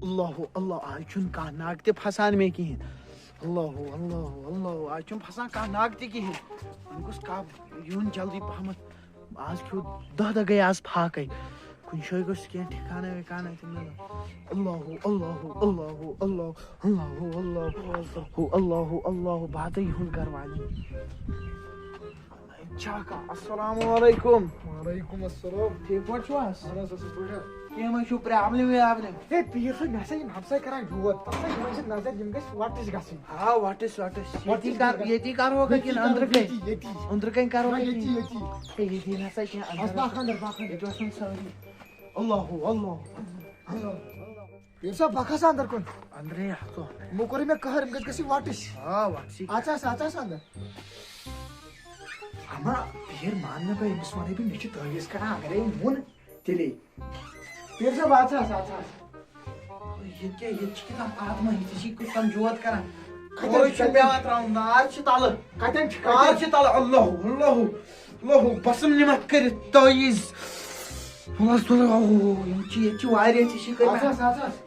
اللہ اللہ آج چھُنہٕ کانٛہہ ناگ تہِ پھسان مےٚ کِہیٖنۍ اللہ اللہ اللہ آج چھُنہٕ پھسان کانٛہہ ناگ تہِ کِہیٖنۍ وۄنۍ گوٚژھ کانٛہہ یُن جلدی پہمتھ آز کھیوٚو دۄہ گٔے آز فاقے کُنہِ جایہِ گوٚژھ کینٛہہ ٹھِکانا وِکانا تہِ مِلُن اللہ اللہ اللہ اللہ اللہ اللہ اللہ اللہ باتٕے یِہُنٛد گرٕ والٮ۪ن چاکا السلام علیکم وعلیکم السلام ٹھیٖک پٲٹھۍ چھِو حظ اہن حظ اصل پٲٹھۍ کینٛہہ ما چھُو پرٛابلِم وابلِم ہے پیٖر صٲب مےٚ ہسا یِم ہمساے کران یور تَتھ یِمن چھِ نظر یِم گژھِ وَٹٕچ گژھٕنۍ آ وٹٕس ییٚتی کرو کِنہٕ أنٛدرٕ کَنۍ ییٚتی أنٛدرٕ کَنۍ کرو ییٚتی ییٚتی ییٚتی نسا کینٛہہ بس باکھ اندر باکھ اندر ییٚتہِ اوسُن سٲری اللہ اللہ پیٖر صٲب بکھ ہسا اندر کُن أنٛدرٕے ہتو یِمو کوٚر مےٚ قہر یِم گژھِ گژھٕنۍ وَٹٕچ آ وٹسٕے اژاس اندر اما پیٖر مان مےٚ بہٕ أمِس وَنَے بہٕ مےٚ چھِ تٲویٖز کران اگرے أمۍ ووٚن تیٚلے پیٖر صٲب اژاس ییٚتہِ چھِ کیٛاہ آتما ییٚتہِ چھِ کُستام جوت کران چھُ پیوان تراوُن نار چھِ تلہٕ کتٮ۪ن چھِ نار چھِ تلہٕ اللہ اللہ اللہ بسم نِمت کٔرِتھ تٲیٖز یِم چھِ ییٚتہِ چھِ واریاہ تہِ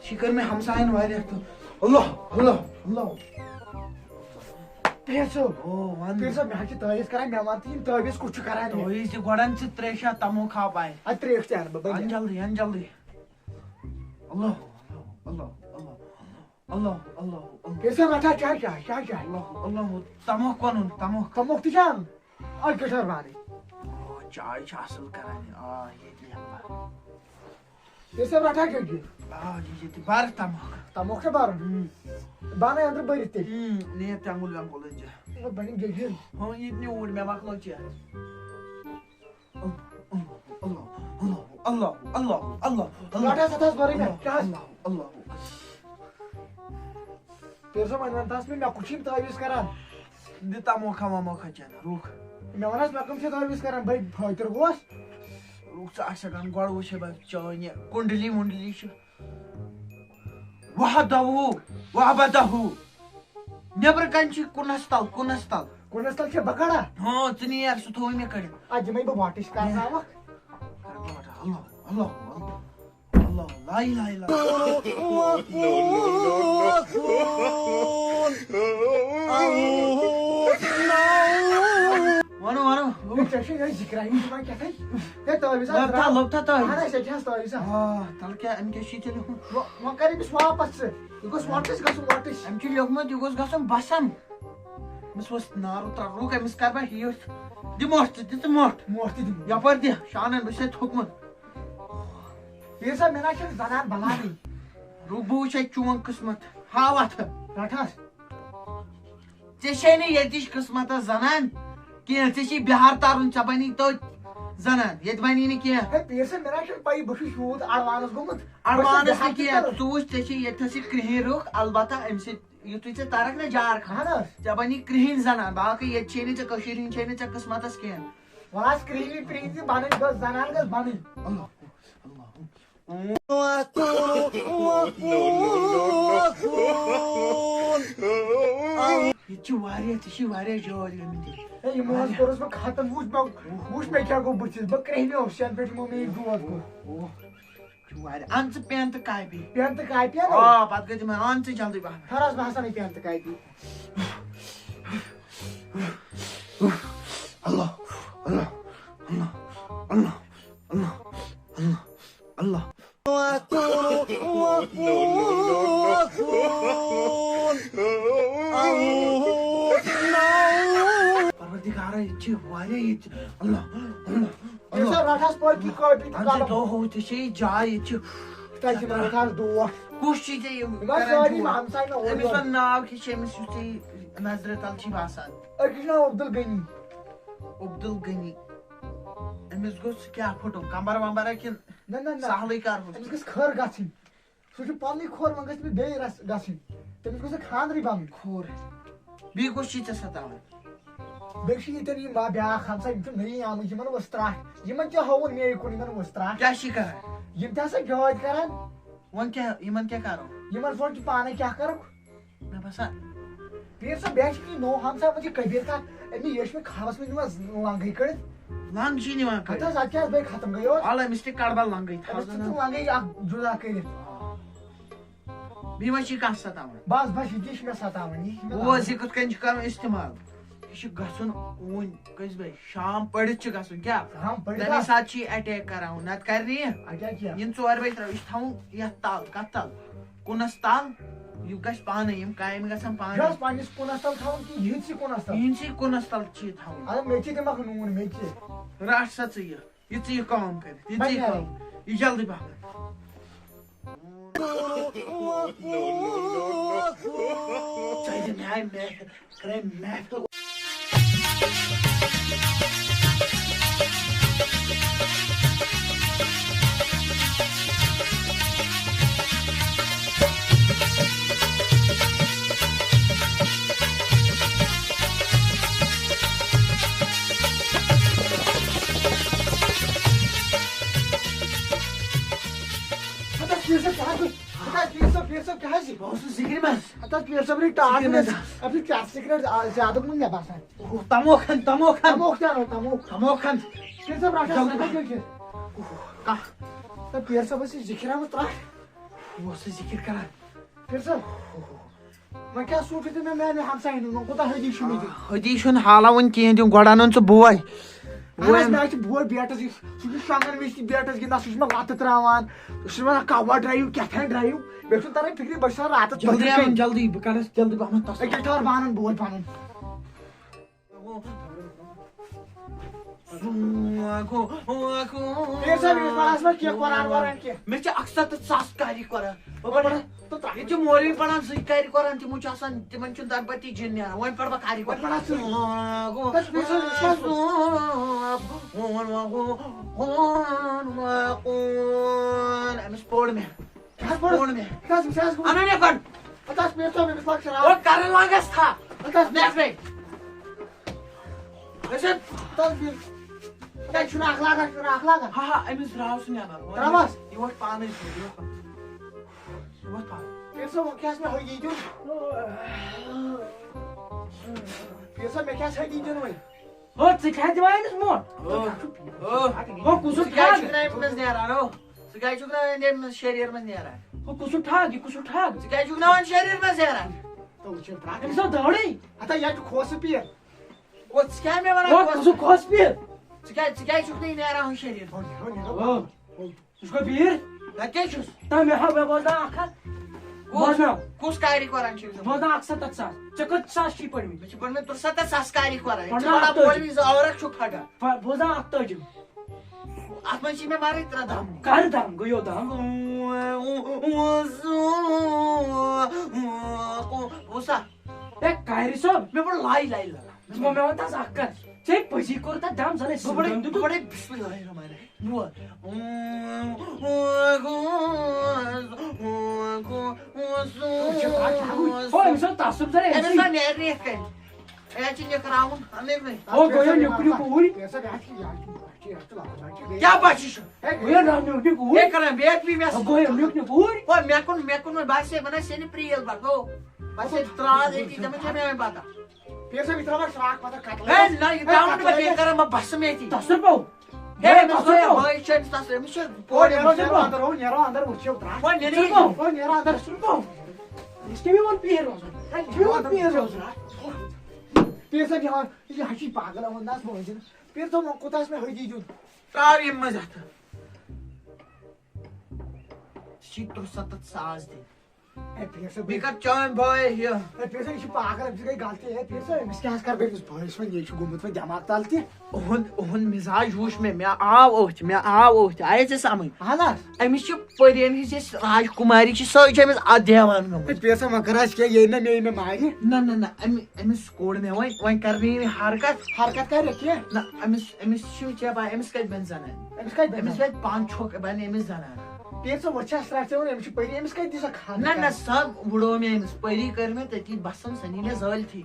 چھِ کٔر مےٚ ہمساین واریاہ تہٕ اللہ اللہ اللہ پیٖر صٲب او ون پیٖر صٲب مےٚ حظ چھِ تٲویٖز کران مےٚ ون تہٕ یِم تٲویٖز کُس چھُ کران تٲیٖز تہِ گۄڈن ژٕ تریشا تمو کھاو پاے اَدٕ ترٛیش تہِ اَنہٕ بہٕ ان جلدی اللہ اللہ اللہ اللہ اللہ پیٖر صٲب رٹھا چاے اللہ اللہ تموکھ کۄنُن تموکھ تہِ چھِ اَنُن اَدٕ کٔٹھر بارٕنۍ چاے چھِ اصل کران آ ییٚتہِ پیٖر صٲب رٹھا کیٛاہ آ ییٚتہِ بر تموکھ تموکھ چھا بَرُن بانَے أنٛدرٕ بٔرِتھ تیٚلہِ نیت تیٚنگُل ویٚنگُل أنزِ بَنہِ جٔگیٖر ہاں ییٚتہِ نیوٗر مےٚ مۄکلو چٮ۪تھ اللہ اللہ اللہ رٹھا سا تھَس بَرٕے مےٚ کیٛاہ حظ اللہ پیٖر صٲب وۄنۍ وَنتہس مےٚ کُس چھِ یِم تٲویٖز کران دِ تموکھا وموکھا چٮ۪نہٕ رُک مےٚ وَن حظ مےٚ کٕم چھِ تٲویٖز کران بٔے فٲطر گوس رُک ژٕ اکھ سیکنڈ گۄڈٕ وٕچھے بہٕ چٲنۍ کُنڈلی وُنڈلی چھِ وحبدہو نیبرٕ کَنۍ چھِ کُنس تل کُنس تل چھےٚ بکڑا ہاں ژٕ نیر سُہ تھوٚوُے مےٚ کٔڑِتھ اَدٕ دِمَے بہٕ وَٹٕچ کرناوکھ اللہ اللہ اللہ لا اله الا ونو ژےٚ چھُے یِہوٚے ذِکرا ہِش دِوان کیٛاہ ہے تٲویٖز لۄبتا اہن حظ ژےٚ چھِ حظ تٲویٖز آ تَلہٕ کیٛاہ أمۍ کیٛاہ چھُے ژےٚ لیوٚکھمُت وۄنۍ کر أمِس واپس ژٕ یہِ گوٚژھ وَٹٕچ گژھُن وَٹٕچ أمۍ چھُ لیوٚکھمُت یہِ گوٚژھ گژھُن بسم أمِس اوس نارو ترٛاوُن رُک أمِس کر بہٕ یُتھ دِ مۄٹھ ژٕ دِ ژٕ مۄٹھ تہِ دِمہٕ یپٲرۍ دِ شانن بہٕ چھُسے تھوٚکمُت پیٖر صٲب مےٚ نہ چھَنہٕ زنان بلانٕے رُک بہٕ وٕچھے چون قٕسمت ہاو اَتھٕ رٹھس ژےٚ چھے نہٕ ییٚتِچ قٕسمتس زنان کینٛہہ ژےٚ چھی بِہار ترُن ژےٚ بنی تٔتۍ زنان ییٚتہِ بنی نہٕ کینٛہہ ہے پیٖر صٲب مےٚ نہ چھَنہٕ پَیی بہٕ چھُس یوٗت اڈوانٕس گوٚمُت اڈوانٕس نہٕ کینٛہہ ژٕ وٕچھ ژےٚ چھِ ییٚتھس یہِ کرٛہِنۍ رُکھ البتہ اَمہِ سۭتۍ یُتھُے ژےٚ ترکھ نہ جار اہن حظ ژےٚ بنی کرٛہِنۍ زنان باقٕے ییٚتہِ چھے نہٕ ژےٚ کٔشیٖرِ ہِنٛدۍ چھے نہٕ ژےٚ قٕسمتس کینٛہہ وۄنۍ آسہِ کرٛہِنۍ تہِ بَنٕنۍ گٔژھ زنان گٔژھ بَنٕنۍ ییٚتہِ چھِ واریاہ ژےٚ چھی واریاہ جٲلۍ گٔمٕتۍ ہے یِمو حظ کوٚرُس بہٕ ختم وٕچھ مےٚ کیٛاہ گوٚو بٕتھِس بہٕ کرٛہنیوس شٮ۪ن پٮ۪ٹھ یِمو مےٚ یہِ دود کوٚر واریاہ اَن ژٕ پٮ۪ن تہٕ کاپی پٮ۪ن تہٕ کاپی آ پتہٕ گٔے تِمن اَن ژٕ جلدی پہم تھر حظ بہٕ ہسا نہٕ پٮ۪ن تہٕ کاپی اللہ اللہ اللہ اللہ اللہ اللہ پروردگارا ییٚتہِ چھِ واریاہ ییٚتہِ اللہ اللہ رٹھس پٲٹھۍ کاپی تہٕ کلم دۄہ ژےٚ چھے یہِ جاے ییٚتہِ چھِ تَتہِ چھِ رٹھس ڈوٹھ کُس چھُے ژےٚ یِم سٲری ہمساے مےٚ أمِس وَن ناو کیٛاہ چھُ أمِس یُس ژےٚ نظرِ تل چھی باسان أکِس چھُ ناو عبدل غنی عبدل غنی أمِس گوٚژھ کیٛاہ پھُٹُن کمبر ومبرا کِنہٕ نہ نہ نہ سہلٕے کرہوس أمِس گژھِ خٲر گژھٕنۍ سُہ چھُ پننُے کھور وۄنۍ گژھِ مےٚ بیٚیہِ گژھٕنۍ تٔمِس گوٚژھ نہٕ خانٛدرٕے بنُن کھوٗر بیٚیہِ کُس چھُے ژےٚ سَتاوان بیٚیہِ چھِ ییٚتٮ۪ن یِم بیٛاکھ ہمساے یِم چھِ نٔیی آمٕتۍ یِمن ؤژھ ترٛٹھ یِمن تہِ ہووُن مے کُن یِمن ؤژھ ترٛٹھ کیٛاہ چھِ کران یِم تہِ ہسا جٲدۍ کران وۄنۍ کیٛاہ یِمن کیٛاہ کرو یِمن سونٛچ پانے کیٛاہ کرکھ مےٚ باسان پیٖر صٲب بیٚیہِ چھِ کینٛہہ نوٚو ہمساے وۄنۍ چھِ کبیٖر کاک أمۍ یہِ چھِ مےٚ کھہس منٛز نِوان لنٛگٕے کٔڑِتھ لنٛگ چھِ نِوان ہتہٕ حظ اَدٕ کیٛاہ حظ بیٚیہِ ختم گٔیوس وَلہٕ أمِس تہِ کڑٕ بہٕ لنٛگٕے أمِس تہِ لنٛگٕے اکھ جُدا کٔرِتھ بیٚیہِ ما چھِ کانٛہہ سَتاوان بس بس یہ چھ مےٚ ستاوان یہ چھ مےٚ بوز یہِ کِتھ کٔنۍ چھُ کَرُن اِستعمال یہِ چھُ گژھُن وُنۍ کٔژِ بجہِ شام پٔرِتھ چھُ گژھُن کیٛاہ تَمے ساتہٕ چھِ یہِ اَٹیک کران نتہٕ کرِ نہٕ یہِ یِن 4 بجہِ ترٛاوُن یہِ چھُ تھاوُن یتھ تل کتھ تل کُنس تل یہِ گژھِ پانے یِم کامہِ گژھن پانے پننس کُنس تل تھاوُن کہِ یِہنٛدسٕے کُنس تل یِہنٛدسٕے کُنس تل چھِ یہِ تھاوُن اگر مےٚ تہِ دِمکھ نوٗن مےٚ تہِ رٹھ سا ژٕ یہِ ژٕ یہِ کٲم کٔرِتھ یہِ ژٕ یہِ کٲم یہِ جلدی پکن محفل ذکر منٛز زیادٕ کُن مےٚ باسان تموکھن تموکھن تموکھ تہِ اَنو تموکھ تموکھن پیٖر صٲب رٹھ کانٛہہ پیٖر صٲبس چھِ ذِکر آمٕژ ترٛٹھ بہٕ اوسُس ذِکر کران پیٖر صٲب وۄنۍ کیٛاہ سوٗنٛچُو تُہۍ مےٚ میانہِ ہمساین ہُنٛد وۄنۍ کوٗتاہ حٔدی چھُ مےٚ دِیُن حٔدی چھُنہٕ حالا وُنہِ کِہیٖنۍ دیُن گۄڈٕ اَنُن ژٕ بوے مےٚ چھُ بوے بیٹس سُہ چھُ شۄنٛگن وِزِ تہِ بیٹس گِنٛدان سُہ چھُ مےٚ لتہٕ تراوان سُہ چھُ ونان کوا ڈرایو کیٛاہ ڈرایو مےٚ چھُنہٕ تران فِکرِ بہٕ چھُس راتس جلدی اَنُن جلدی بہٕ کرس جلدی پہمتھ أکِس ٹھہر بہٕ انن بوے پنُن پیٖر صٲب ییٚمِس پرس منٛز کینٛہہ قرآن وران کینٛہہ مےٚ چھِ 170,000 کاری قرآن ییٚتہِ چھِ مولوی پران سُے کارِ قرآن تِمو چھُ آسان تِمن چھُنہٕ تمہِ پتہٕ تہِ جِن نیران وۄنۍ پرٕ بہٕ کاری أمِس پوٚر مےٚ پوٚر مےٚ اَنُن یہِ گۄڈٕ پیٖر صٲب أمِس لاگ شراب اور کرن وانگس تھا نیٚصفے چھُنہٕ اکھ لاگان چھُنہٕ اکھ لاگان ہا ہا أمِس درٛاو سُہ نیٚبر ترٛاوہس یہِ ووٚتھ پانے یہِ ووٚتھ پانے پیٖر صٲب وۄنۍ کیٛاہ چھُ مےٚ حٔدی دیُن پیٖر صٲب مےٚ کیٛاہ چھُ حٔدی دیُن وۄنۍ ژٕ کیٛاہ دِوان أمِس موت ژٕ کیٛازِ چھُکھ نہٕ اَمہِ منٛز نیران ژٕ کیٛازِ چھُکھ نہٕ اَمہِ منٛز شریٖر منٛز نیران ہُہ کُسُم ٹھگ یہِ کُسُم ٹھگ ژٕ کیٛازِ چھُکھ نہٕ وۄنۍ شریٖر منٛز نیران أمِس آو دٲڑٕے ہتا یہِ چھُ کھوژٕ پیٖر ژٕ کیٛاہ مےٚ ہُہ وَنان کُسُم کھوژ پیٖر ژٕ کیٛازِ چھُکھ نہٕ یہِ نیران ہُہ شریٖر ژٕ چھُکھا پیٖر نہ کیٛاہ چھُس تَمہِ مےٚ ہاو مےٚ بوزناو اکھ ہتھ بوزناو کُس کارِ قرآن چھُ بوزناو 170,000 ژےٚ کٔژ ساس چھِی پٔرمٕتۍ مےٚ چھِ پٔرمٕتۍ 63,000 کارِ قرآن ژٕ پَرناو وَنان اَکتٲجی. مولوی زٕ عورت چھُکھ پھٹان بوزناو 38 اَتھ منٛز چھِ مےٚ وَرٲے 3 دَم کر دم گٔیو دم بوٗزسا اے کارِ صٲب مےٚ پوٚر لاے لاے لگان ژٕ مےٚ وَن تَس اکھ کتھ ژےٚ پٔزی کوٚر تتھ دم زن بہٕ پَرے ٲسۍ بہٕ پَرے بِسمِ اللہِ الرحمانِ الرحیٖم بوز ہو أمِس اوس تعصُب زن أمِس أمسٕے ما نیرِ نہٕ یِتھ کٔنۍ اے چھِ نِکراوُن اَنٕے ہو گٔیو نیُک نیُک اوٗرۍ پیٖر صٲب یہِ چھُ کیٛاہ بچہِ چھُ گٔیو نیُک نیُک اوٗرۍ ہے کران بے پی مےٚ گٔیو نیُک نیُک اوٗرۍ مےٚ کُن وۄنۍ باسے وۄنۍ آسہِ نہٕ پریل بَکو باسے ترٛاز أتی تِمن چھےٚ مےٚ وۄنۍ پتہ پیٖر صٲب یہِ ترٛاوان شراکھ پتہٕ قتل ہے نہ یہِ ترٛاوُن نہٕ بہٕ بیٚیہِ کران بہٕ بسہٕ مےٚ أتی تصُر پوٚو ہے أمِس گوٚو بٲے چھُ أمِس تَس أمِس چھُ او نیرو اندر او نیرو اندر وٕچھو ترٛٹھ وۄنۍ نیرِ او نیرو اندر أمِس کٔمۍ ووٚن پیٖر روزُن أمۍ ووٚن پیٖر روزُن پیٖر صٲب یہِ چھِ پاگل وَننَس بٲزِن پیٖر صٲب وۄنۍ کوٗتاہ چھُ مےٚ حٔدی دیُن ترٛاو ییٚمہِ منٛز اَتھٕ ژٕ چھی 63,000 دِنۍ اے پیٖر صٲب بیٚیہِ کر چٲنۍ بٲے یہِ پیٖر صٲب یہِ چھُ پاگل أمِس گٔے غلطی ہے پیٖر صٲب أمِس کیٛاہ حظ کرٕ بہٕ أمِس بٲیِس وۄنۍ یہِ چھُ گوٚمُت وۄنۍ دٮ۪ماغ تل تہِ اُہُنٛد مِزاج وٕچھ مےٚ آو أتھۍ آیے ژےٚ سمٕجھ اہن حظ أمِس چھِ پٔرین ہِنٛز یۄس راجکُماری چھِ سۄے چھِ أمِس اَتھ دیوان گٔمٕژ پیٖر صٲب وۄنۍ کر حظ کینٛہہ ییٚلہِ نہٕ مےٚ مےٚ مارِ نہ نہ أمِس کوٚر مےٚ وۄنۍ کرنہٕ یہِ حرکت حرکت کرِ کینٛہہ نہ أمِس چھُ ژےٚ پاے أمِس کتہِ بنہِ زنان أمِس کتہِ أمِس بنہِ واتہِ 5 چھۄکھ بنہِ أمِس زنان پیٖر صٲب وۄنۍ چھِ اَسہِ ترٛٹھ ژےٚ ووٚن أمِس چھِ پٔری أمِس کتہِ دِ سۄ کھاد نہ سۄ وُڑو مےٚ أمِس پٔری کٔر مےٚ تٔتی بسن سۄ نی مےٚ زٲلتھٕے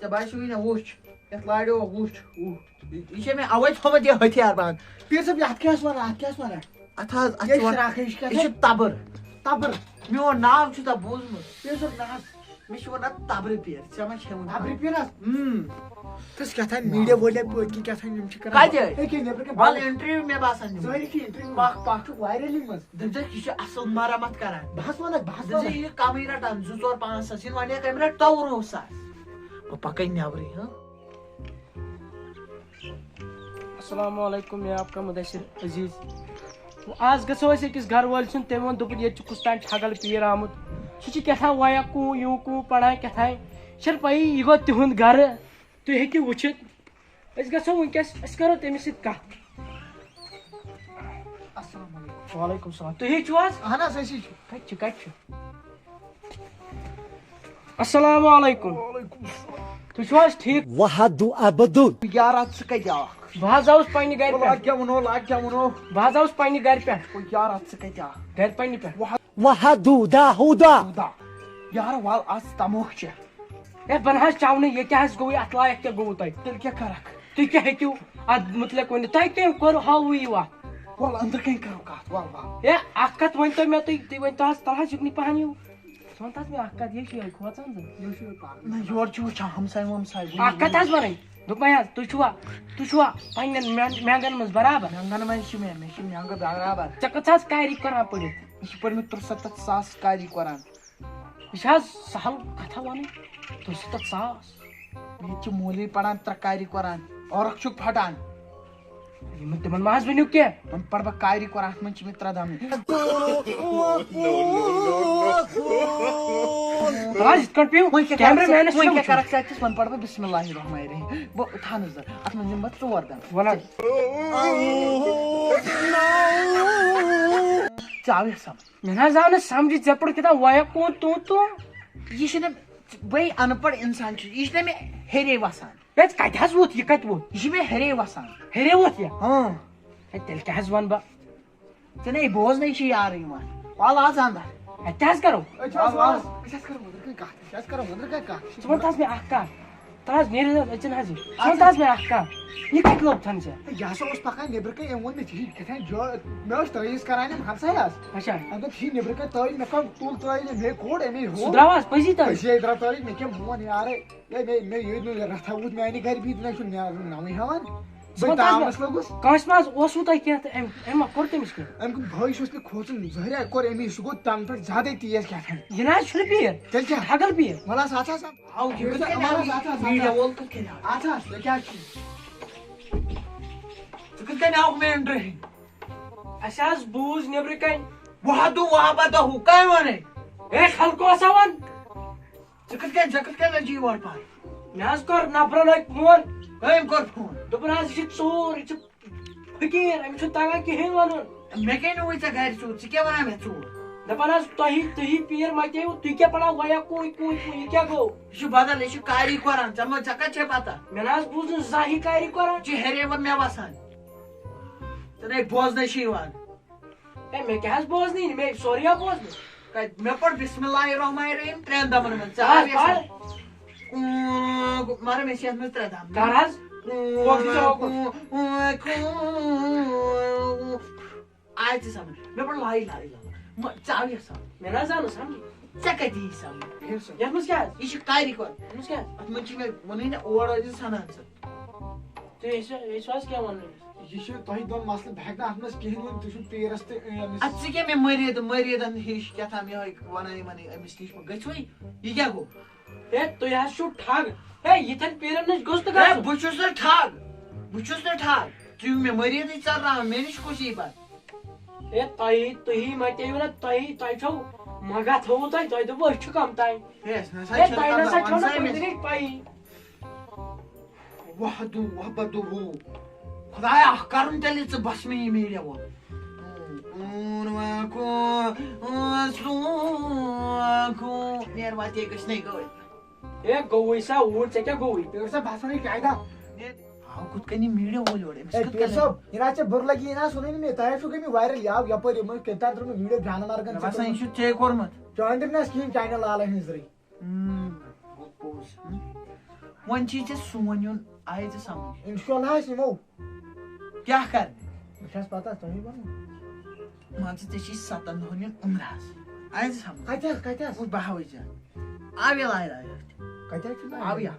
ژےٚ باسیوٕے نہ وٕچھ یتھ لاریو وٕچھ یہِ چھےٚ مےٚ اَوے تھوٚمُت یہِ ہتھیار بنٛد پیٖر صٲب یتھ کیٛاہ ٲس وَنان اَتھ کیٛاہ ٲس وَنان اتھ حظ یہِ شراکھ یہِ یہِ چھُ تبٕر تبٕر میون ناو چھُ تۄہہِ بوٗزمُت پیٖر صٲب نہ حظ مےٚ چھِ وَنان تبرِ پیر ژےٚ ما چھےٚ خبرِ پیرس تس کیٛاہ تھانۍ Wow. میٖڈیا وٲلۍ پٲٹھۍ کِنۍ کیٛاہ تھانۍ یِم چھِ کران کَتہِ أکیٛاہ نیٚبرٕ کَنۍ وَلہٕ اِنٹروِو مےٚ باسان سٲری چھِ اِنٹروِو پکھ چھُ وایرَلٕے منٛز دوٚپُکھ یہِ چھُ اَصٕل مرمت کران بہٕ حظ وَنکھ دوٚپُکھ یہِ کمٕے رٹان 2 4 5 ساس یِنہٕ وَنیکھ أمۍ رَٹ 9 ساس بہٕ پَکَے نٮ۪برٕے السلام علیکم میں آپ کا مدثر عزیز آج گژھو أسۍ أکِس گرٕ وٲلۍ سُنٛد تٔمۍ ووٚن دوٚپُن ییٚتہِ چھُ کُس تام چھگل پیٖر آمُت سُہ چھُ کیٛاہ تھام ویا کوٗ یوٗ کوٗ پران کیٛاہ تام چھَنہٕ پَیی یہِ گوٚو تِہُنٛد گرٕ تُہۍ ہیٚکِو وٕچھِتھ أسۍ گژھو وٕنکٮ۪س أسۍ کرو تٔمِس سۭتۍ کتھ السلام علیکم وعلیکم السلام تُہی چھِو حظ اہن حظ أسی چھِ کتہِ چھُ السلام علیکم تُہۍ چھِو حظ ٹھیٖک یارا ژٕ کَتہِ آکھ بہٕ حظ آوُس پننہِ گرِ پٮ۪ٹھ کیٛاہ وَنو لاگ کیٛاہ وَنو بہٕ حظ آوُس پننہِ گرِ پٮ۪ٹھ یارا ژٕ کَتہِ آکھ گرِ پننہِ پٮ۪ٹھ خدا یارا وَل آز تموکھ چھِ ہے بہٕ نہ حظ چاونہٕ یہِ کیٛاہ حظ گوٚو یہِ اَتھ لایق کیٛاہ گوٚوُ تۄہہِ تیٚلہِ کیٛاہ کَرکھ تُہۍ کیٛاہ ہیٚکِو اَتھ مُتعلِق ؤنِتھ تۄہہِ کٔمۍ کوٚر ہاوٕے اَتھ وَل أنٛدرٕ کَنۍ کَرو کَتھ وَل وَل ہے اکھ کتھ ؤنۍتو مےٚ تُہۍ ؤنۍتو حظ تَلہٕ حظ یُکنٕے پہن یِو ژٕ وَنتہٕ حظ مےٚ اکھ کتھ یہِ چھُ یِہوٚے کھوژان زن نہ یورٕ چھِ وٕچھان ہمساے ومساے اکھ کتھ حظ وَنٕنۍ دوٚپمَے حظ تُہۍ چھُوا پننٮ۪ن مینٛگن منٛز برابر مٮ۪نٛگن منٛز چھِ مےٚ چھِ مٮ۪نٛگہٕ برابر ژےٚ کٔژ حظ کاری قۄران پٔرِتھ مےٚ چھِ پٔرمٕتۍ 63 ساس کاری قۄران یہِ چھِ حظ سہل کتھا وَنٕنۍ 63 ساس ییٚتہِ چھِ مولوی پران 3 کاری قۄران عورکھ چھُکھ پھٹان تِمن ما حظ ؤنِو کینٛہہ وۄنۍ پرٕ بہٕ کاری قۄران اَتھ منٛز چھِ مےٚ 3 دَمہٕ تَلہٕ حظ یِتھ کٲٹھۍ پیٚو کیمرا مینس وۄنۍ کیٛاہ کَرکھ ژٕ اَتھِس وۄنۍ پَرٕ بہٕ بِسمِ اللہِ الرحمٰنِ الرحیٖم بہٕ تھاو نظر اَتھ منٛز دِمہٕ بہٕ 4 دَم وَنان ژےٚ آوٕے سَمجھ مےٚ نہ حظ آو نہٕ سمجھی ژےٚ پوٚرُتھ کیٛاہ تام ویا کوٗ توں یہِ چھُنہٕ بٔے اَن پَڑھ اِنسان چھُس یہِ چھُنہ مےٚ ہیٚرے وَسان ہے کتہِ حظ ووت یہِ کتہِ ووت یہِ چھُ مےٚ ہیٚرے وَسان ہیٚرے ووت یہِ ہے تیٚلہِ کیٛاہ حظ وَنہٕ بہٕ ژٕ نے بوزنٕے چھِ یارٕ یِوان وَل آز اَنٛدر اَتہِ حظ کرو أسۍ حظ کرو أنٛدرٕ کَنۍ کَتھ أسۍ حظ کرو أنٛدرٕ کَنۍ کَتھ ژٕ وَنتہٕ حظ مےٚ اکھ کَتھ تَلہٕ حظ نیٖرِو حظ أژِن حظ یہِ ژٕ وَنتہٕ حظ مےٚ اکھ کَتھ یہِ کَتہِ لوٚگ تھن ژےٚ یہِ ہسا اوس پکان نیٚبرٕ کَنۍ أمۍ ووٚن مےٚ ژےٚ کیٛاہ تھانۍ مےٚ ٲس ترٲیِس کران یِم ہمساے حظ اچھا اَمہِ دوٚپ ژےٚ نیٚبرٕ کَنۍ تٲلۍ مےٚ کوٚر تُل ترٲیِس مےٚ کوٚڑ اَمے سُہ درٛاو حظ پٔزی تۄہہِ أسۍ درٛاو تٲلۍ مےٚ کیٛاہ مون یارے مےٚ ییٚلہِ رَژھا وُچھ میانہِ گرِ بِہِتھ مےٚ چھُ نَوٕے ہٮ۪وان بہٕ تاونَس لوٚگُس کٲنٛسہِ منٛز اوسوٕ تۄہہِ کینٛہہ تہٕ أمۍ ما کوٚر تٔمِس کینٛہہ اَمیُک بٲیِس اوس مےٚ کھوژُن ظٲہِرا کوٚر أمی سُہ گوٚو تَنہٕ پٮ۪ٹھ زیادَے تیز کیٛاہ تھانۍ یہِ نہ حظ چھُنہٕ پیٖر تیٚلہِ کیٛاہ حگل پیٖر وَلہٕ حظ اَتھ حظ میٖڈیا وول کِتھ کٔنۍ آو اَتھ حظ مےٚ کیٛاہ چھُ ژٕ کِتھ کٔنۍ آوُکھ مےٚ اِنٹرٛیو اَسہِ حظ بوٗز نیٚبرٕ کَنۍ وحدو وحبتہ ہُہ کامہِ وَنَے ہے خلقو ہسا ووٚن ژٕ کِتھ کٔنۍ لٔجی یور پَے مےٚ حظ کوٚر نفرن أکۍ فون أمۍ کوٚر فون دوٚپُن حظ یہِ چھُ ژوٗر یہِ چھُ فقیٖر أمِس چھُنہٕ تگان کِہیٖنۍ وَنُن مےٚ کیٛاہ نِوٕے ژےٚ گرِ ژوٗر ژٕ کیٛاہ وَنان مےٚ ژوٗر دَپان حظ تُہی پیٖر مَتیوٕ تُہۍ کیٛاہ پَران ویا کوٗ یہِ کیٛاہ گوٚو یہِ چھُ بدل یہِ چھُ کاری قۄران ژےٚ کَتہِ چھے پتہ مےٚ نہ حظ بوٗز نہٕ زانٛہہ یہِ کاری قۄران یہِ چھُ ہیٚرے مےٚ وَسان ژٕ نے بوزنَے چھِ یِوان ہے مےٚ کیٛاہ حظ بوزنٕے نہٕ مےٚ سورُے ہا بوزنہٕ کَتہِ مےٚ پوٚر بِسمِ اللہِ الرحمٰنِ الرحیٖم 3 دَمَن منٛز ژےٚ حظ آوٕے پَر مگر مےٚ چھِ یَتھ منٛز 3 دَم کر حظ آے ژٕ سَمجھ مےٚ پوٚر لاے لاے ژےٚ آوٕے سَمجھ مےٚ نہ حظ آو نہٕ سَمجھی ژےٚ کَتہِ یی سَمجھ یَتھ منٛز کیٛاہ حظ یہِ چھُ کاری قۄران یَتھ منٛز کیٛاہ اَتھ منٛز چھِ مےٚ ووٚنُے نہ اور ٲسۍ سَنان ژٕ تُہۍ ٲسِو حظ کیٛاہ وَنُن یہِ چھُ تۄہہِ دۄن مسلہٕ بہٕ ہٮ۪کہٕ نہٕ اَتھ منٛز کِہیٖنۍ ؤنِتھ تُہۍ چھِو پیٖرَس تہِ اَدٕ ژٕ کیٛاہ مےٚ مٔریٖدَن ہِش کیٛاہ تھام یِہوٚے وَنان یِمَن أمِس نِش گٔژھوٕے یہِ کیٛاہ گوٚو ہے تُہۍ حظ چھِو ٹھگ ہے یِتھٮ۪ن پیٖرن نِش گوٚژھ نہٕ ہے گژھُن بہٕ چھُس نہٕ ٹھگ ژٕ چھُکھ مےٚ مٔریٖدٕے ژَلراوان مےٚ نِش کُس یی پَتہٕ ہے تُہی مَتیوٕ نہ تۄہہِ چھو مگا تھوٚوُ تۄہہِ دوٚپوُ أسۍ چھِ کَم تانۍ ہے تۄہہِ نسا چھو نہٕ پٔتمِچ پَیی وحدو وحبتو خۄدایا اکھ کَرُن تیٚلہِ ژٕ بس مےٚ یہِ میٖڈیا وول نیر واتے گٔژھنَے گٲڑۍ ہے گوٚوُے سا اوٗرۍ ژےٚ کیٛاہ گوٚوُے پیٖر صٲب بہٕ وَنَے قاعدہ آو کِتھ کٔنۍ یہِ میٖڈیا وول یورٕ أمِس کِتھ پیٖر کٔنۍ صٲب یہِ نہ حظ ژےٚ بُرٕ لگی یہِ نہ حظ ووٚنُے نہٕ مےٚ تۄہہِ حظ چھُو گٔمٕتۍ وایرَل یہِ آو یَپٲرۍ یِمن کٔرۍ ترٛوو مےٚ ویٖڈیو جانہٕ لَرگن باسان یہِ چھُ ژےٚ کوٚرمُت چٲنٛدِر نہٕ حظ کِہیٖنۍ چینل لالَن ہٕنٛزرٕے پوٚز وۄنۍ چھُے ژےٚ سون یُن آیے ژےٚ سَمجھ اِنشاء اللہ أسۍ یِمو کیٛاہ کَرِ مےٚ چھِ حظ پتہ تۄہے ووٚنوٕ مان ژٕ ژےٚ چھُے 7 دۄہَن یُن عُمرَس آیے ژےٚ سَمجھ کَتہِ حظ بہٕ ہاوَے ژےٚ آویا لایا کتہِ چھُ آویا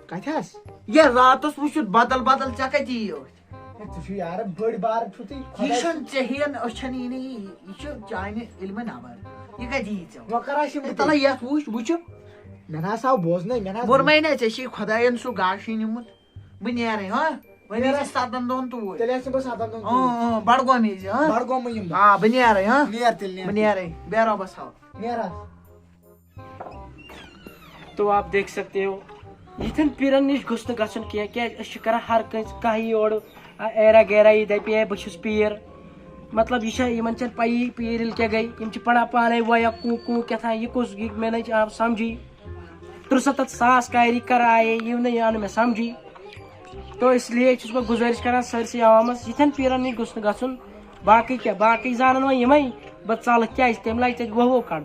کتہِ حظ یہ راتس وچھت بدل بدل ژےٚ کتہِ یی ژٕ چھُ یارٕ بٔڑ بار چھُ تُہۍ یہ چھُنہٕ ژےٚ ہِوٮ۪ن أچھن یی نہٕ یہِ چھُ چانہِ علمہٕ نبر یہِ کتہِ یی ژےٚ وۄنۍ کر آسہِ یِم تلے یتھ وٕچھ مےٚ نہ حظ آو بوزنٕے مےٚ نہ حظ ووٚنمے نا ژےٚ چھُے خۄداین سُہ گاشٕے نِمُت بہٕ نیرے ہا وۄنۍ یی ژٕ 7 دۄہن توٗرۍ تیٚلہِ آسہِ بہٕ 7 دۄہن بڈگوم یی زِ ہا بڈگومٕے یِم بہٕ آ بہٕ نیرے ہا نیر تیٚلہِ بہٕ نیر نیرے بیٚہہ رۄبس حوال نیر حظ تو آپ دیکھ سکتے ہو یتھن پیرن نش گوٚژھ نہٕ گژھُن کینٛہہ کیازِ أسۍ چھِ کران ہر کٲنٛسہِ کانٛہہ یی یورٕ ایرا گیرا یی دپہِ ہے بہٕ چھُس پیٖر مطلب یہ یمن چھنہٕ پیی پیٖر ییٚلہِ کیٛاہ گٔے یم چھِ پران پانے ویا کوٗ کیٛاہ یہ کُس یہِ مےٚ نَے آو سمجھی 73,000 کاری کرایے یہِ نہٕ آو نہٕ مےٚ سمجھی تو اس لیے چھُس بہٕ گُزٲرِش کران سٲرسٕے عوامس یتھن پیٖرن نِش گوٚژھ نہٕ گژھُن باقٕے کیٛاہ باقٕے زانن وۄنۍ یِمے بہٕ ژلہٕ کیازِ تٔمۍ لگہِ تتہِ ؤہ ؤہ کڑُن